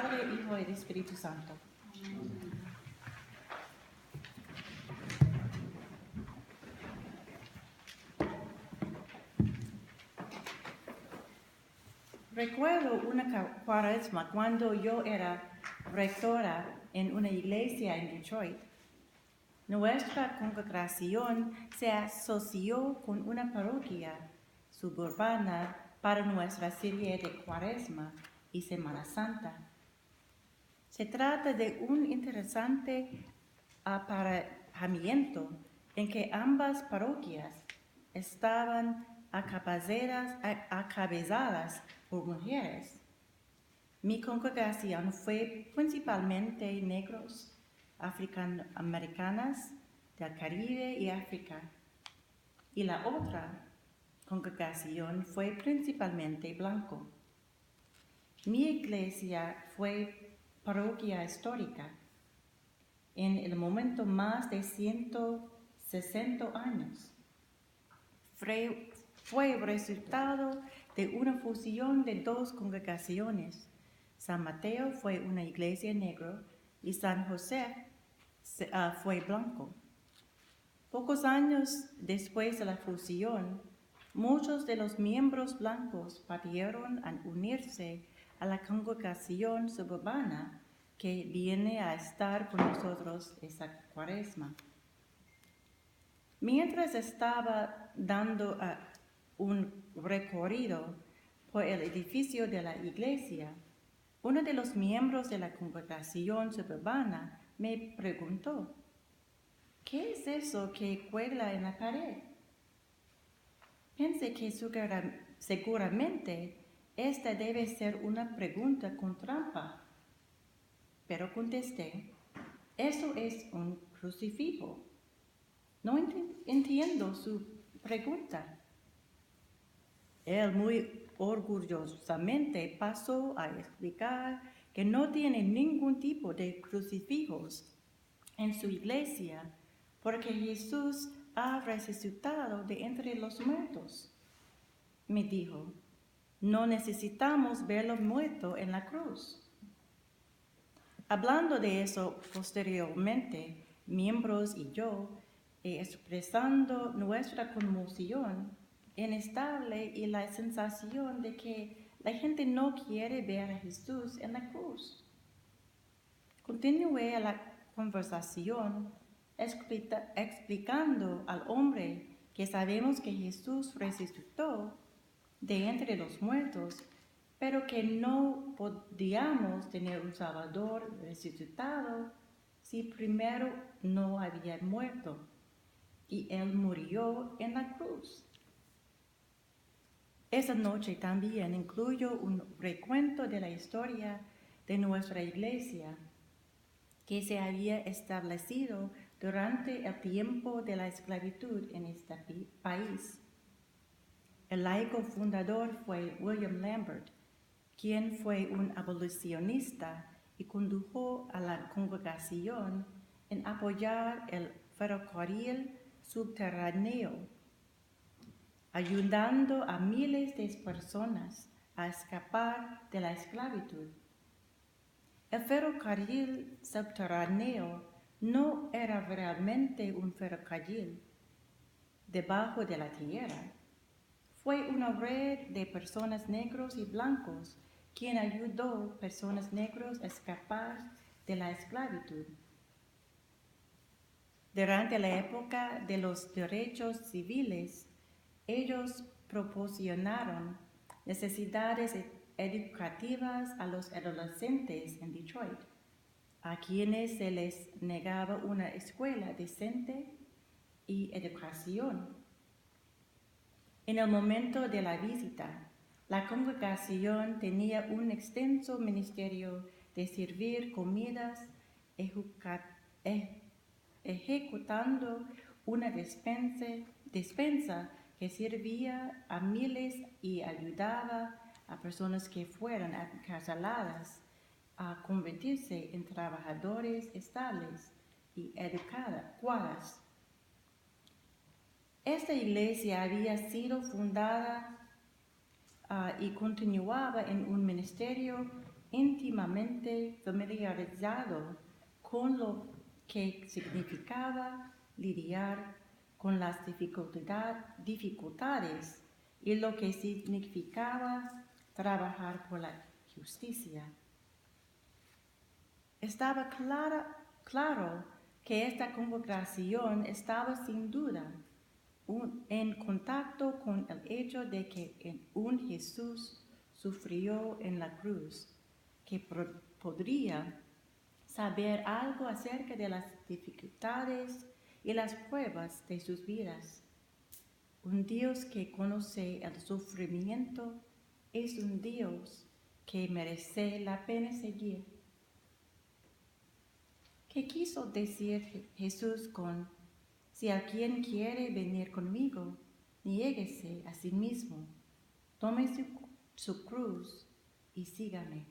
Padre, Hijo y Espíritu Santo. Recuerdo una cuaresma cuando yo era rectora en una iglesia en Detroit. Nuestra congregación se asoció con una parroquia suburbana para nuestra serie de Cuaresma y Semana Santa. Se trata de un interesante aparejamiento en que ambas parroquias estaban acabezadas por mujeres. Mi congregación fue principalmente negros, africanoamericanas del Caribe y África, y la otra congregación fue principalmente blanco. Mi iglesia fue parroquia histórica. En el momento más de 160 años. Fue resultado de una fusión de dos congregaciones. San Mateo fue una iglesia negra y San José fue blanco. Pocos años después de la fusión, muchos de los miembros blancos partieron a unirse a la congregación suburbana que viene a estar con nosotros esta Cuaresma. Mientras estaba dando un recorrido por el edificio de la iglesia, uno de los miembros de la congregación suburbana me preguntó, ¿qué es eso que cuelga en la pared? Pensé que seguramente esta debe ser una pregunta con trampa, pero contesté, eso es un crucifijo. No entiendo su pregunta. Él muy orgullosamente pasó a explicar que no tiene ningún tipo de crucifijos en su iglesia porque Jesús ha resucitado de entre los muertos. Me dijo, no necesitamos verlo muerto en la cruz. Hablando de eso posteriormente, miembros y yo, expresando nuestra conmoción inestable y la sensación de que la gente no quiere ver a Jesús en la cruz. Continué la conversación explicando al hombre que sabemos que Jesús resucitó de entre los muertos, pero que no podíamos tener un Salvador resucitado si primero no había muerto, y Él murió en la cruz. Esa noche también incluyo un recuento de la historia de nuestra iglesia que se había establecido durante el tiempo de la esclavitud en este país. El laico fundador fue William Lambert, quien fue un abolicionista y condujo a la congregación en apoyar el ferrocarril subterráneo, ayudando a miles de personas a escapar de la esclavitud. El ferrocarril subterráneo no era realmente un ferrocarril debajo de la tierra. Fue una red de personas negros y blancos quien ayudó a personas negras a escapar de la esclavitud. Durante la época de los derechos civiles, ellos proporcionaron necesidades educativas a los adolescentes en Detroit, a quienes se les negaba una escuela decente y educación. En el momento de la visita, la congregación tenía un extenso ministerio de servir comidas, ejecutando una despensa que servía a miles y ayudaba a personas que fueran encarceladas a convertirse en trabajadores estables y educadas. Esta iglesia había sido fundada y continuaba en un ministerio íntimamente familiarizado con lo que significaba lidiar con las dificultades y lo que significaba trabajar por la justicia. Estaba claro que esta congregación estaba sin duda en contacto con el hecho de que un Jesús sufrió en la cruz, que podría saber algo acerca de las dificultades y las pruebas de sus vidas. Un Dios que conoce el sufrimiento es un Dios que merece la pena seguir. ¿Qué quiso decir Jesús con: si alguien quiere venir conmigo, niéguese a sí mismo, tome su cruz y sígame?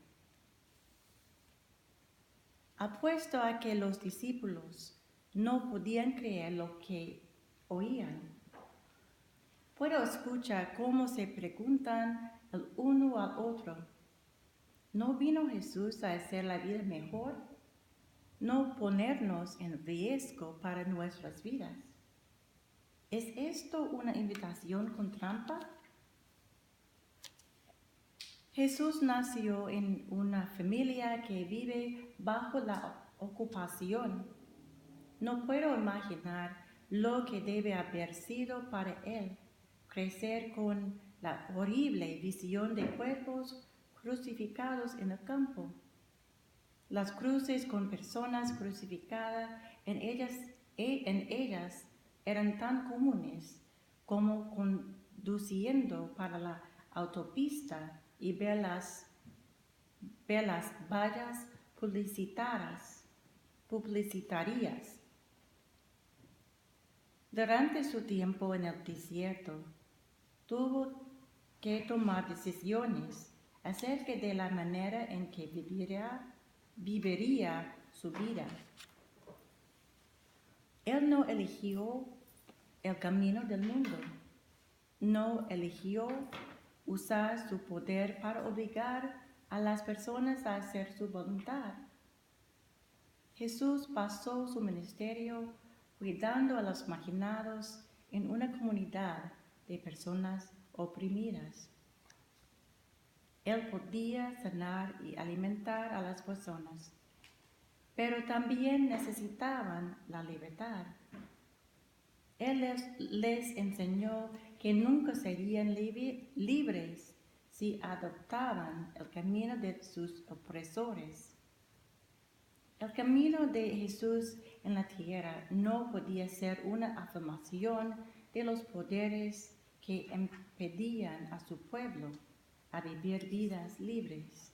Apuesto a que los discípulos no podían creer lo que oían. Puedo escuchar cómo se preguntan el uno al otro: ¿no vino Jesús a hacer la vida mejor? ¿No ponernos en riesgo para nuestras vidas? ¿Es esto una invitación con trampa? Jesús nació en una familia que vive bajo la ocupación. No puedo imaginar lo que debe haber sido para él crecer con la horrible visión de cuerpos crucificados en el campo. Las cruces con personas crucificadas en ellas eran tan comunes como conduciendo para la autopista y ver las vallas publicitarias. Durante su tiempo en el desierto, tuvo que tomar decisiones acerca de la manera en que viviría su vida. Él no eligió el camino del mundo, no eligió usar su poder para obligar a las personas a hacer su voluntad. Jesús pasó su ministerio cuidando a los marginados en una comunidad de personas oprimidas. Él podía sanar y alimentar a las personas, pero también necesitaban la libertad. Él les enseñó que nunca serían libres si adoptaban el camino de sus opresores. El camino de Jesús en la tierra no podía ser una afirmación de los poderes que impedían a su pueblo a vivir vidas libres.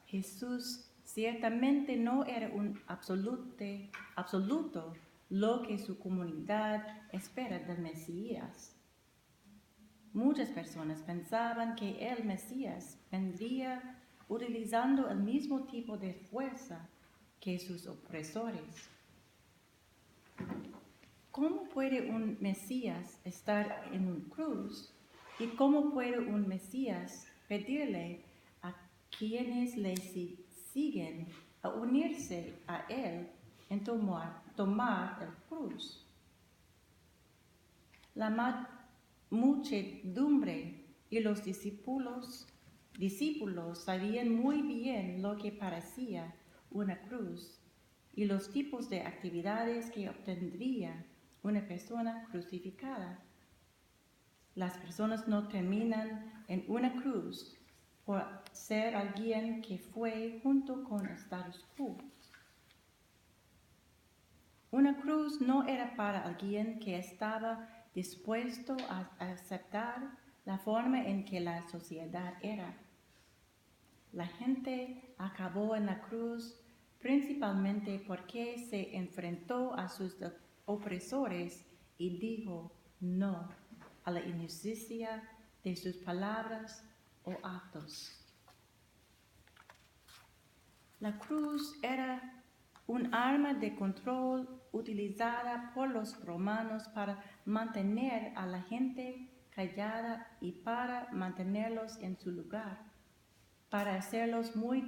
Jesús ciertamente no era un absoluto lo que su comunidad espera del Mesías. Muchas personas pensaban que el Mesías vendría utilizando el mismo tipo de fuerza que sus opresores. ¿Cómo puede un Mesías estar en una cruz? ¿Y cómo puede un Mesías pedirle a quienes le siguen a unirse a él en tomar el cruz? La muchedumbre y los discípulos sabían muy bien lo que parecía una cruz y los tipos de actividades que obtendría una persona crucificada. Las personas no terminan en una cruz por ser alguien que fue junto con el status quo. Una cruz no era para alguien que estaba dispuesto a aceptar la forma en que la sociedad era. La gente acabó en la cruz principalmente porque se enfrentó a sus opresores y dijo no a la injusticia de sus palabras o actos. La cruz era un arma de control utilizada por los romanos para mantener a la gente callada y para mantenerlos en su lugar. para hacerlos muy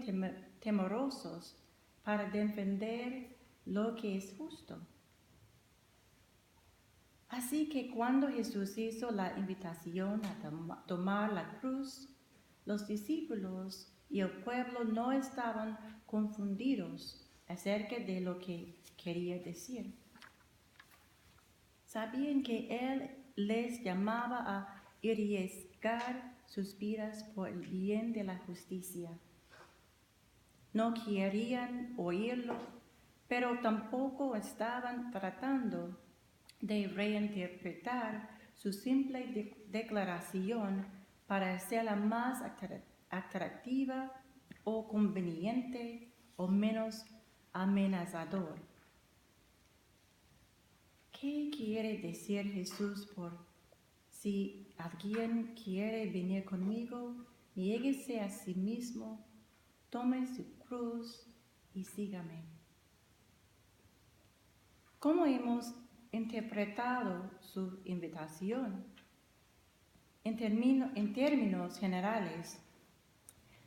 temerosos, para defender lo que es justo. Así que cuando Jesús hizo la invitación a tomar la cruz, los discípulos y el pueblo no estaban confundidos acerca de lo que quería decir. Sabían que Él les llamaba a arriesgar sus vidas por el bien de la justicia. No querían oírlo, pero tampoco estaban tratando de reinterpretar su simple declaración para hacerla más atractiva o conveniente o menos amenazador. ¿Qué quiere decir Jesús por si alguien quiere venir conmigo, niéguese a sí mismo, tome su cruz y sígame? ¿Cómo hemos interpretado su invitación? En términos generales,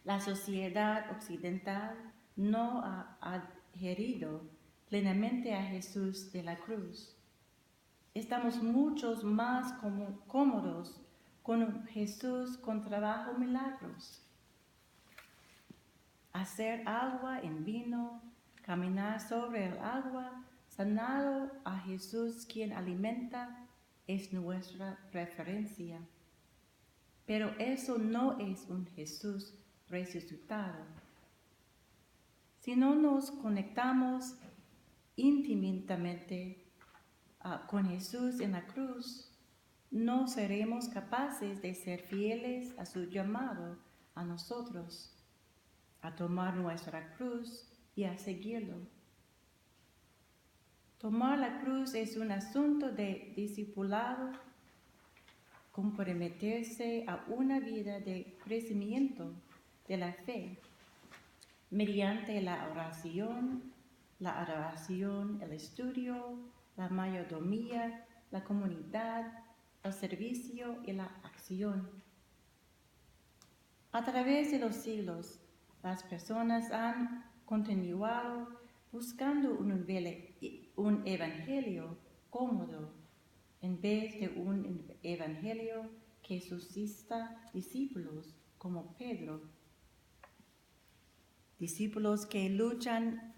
la sociedad occidental no ha adherido plenamente a Jesús de la cruz. Estamos muchos más cómodos con un Jesús con trabajo milagros. Hacer agua en vino, caminar sobre el agua, sanado a Jesús quien alimenta, es nuestra preferencia. Pero eso no es un Jesús resucitado. Si no nos conectamos íntimamente con Jesús en la cruz, no seremos capaces de ser fieles a su llamado a nosotros, a tomar nuestra cruz y a seguirlo. Tomar la cruz es un asunto de discipulado, comprometerse a una vida de crecimiento de la fe mediante la oración, la adoración, el estudio, la mayordomía, la comunidad, el servicio y la acción. A través de los siglos, las personas han continuado buscando un evangelio cómodo en vez de un evangelio que suscita discípulos como Pedro. Discípulos que luchan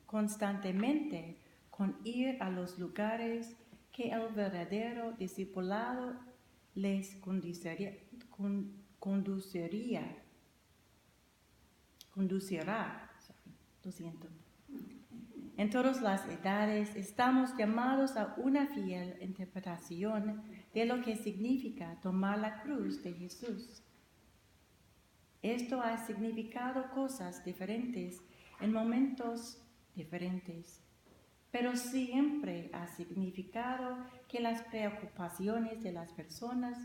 constantemente con ir a los lugares que el verdadero discipulado les conducirá. En todas las edades estamos llamados a una fiel interpretación de lo que significa tomar la cruz de Jesús. Esto ha significado cosas diferentes en momentos diferentes, pero siempre ha significado que las preocupaciones de las personas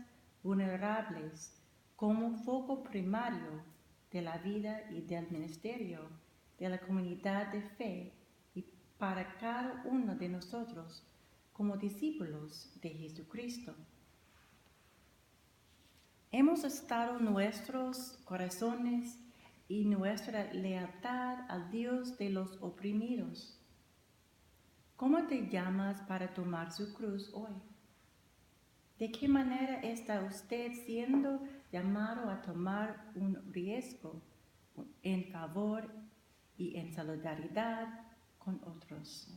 vulnerables como foco primario de la vida y del ministerio de la comunidad de fe y para cada uno de nosotros como discípulos de Jesucristo. Hemos estado nuestros corazones y nuestra lealtad al Dios de los oprimidos. ¿Cómo te llamas para tomar su cruz hoy? ¿De qué manera está usted siendo llamado a tomar un riesgo en favor y en solidaridad con otros?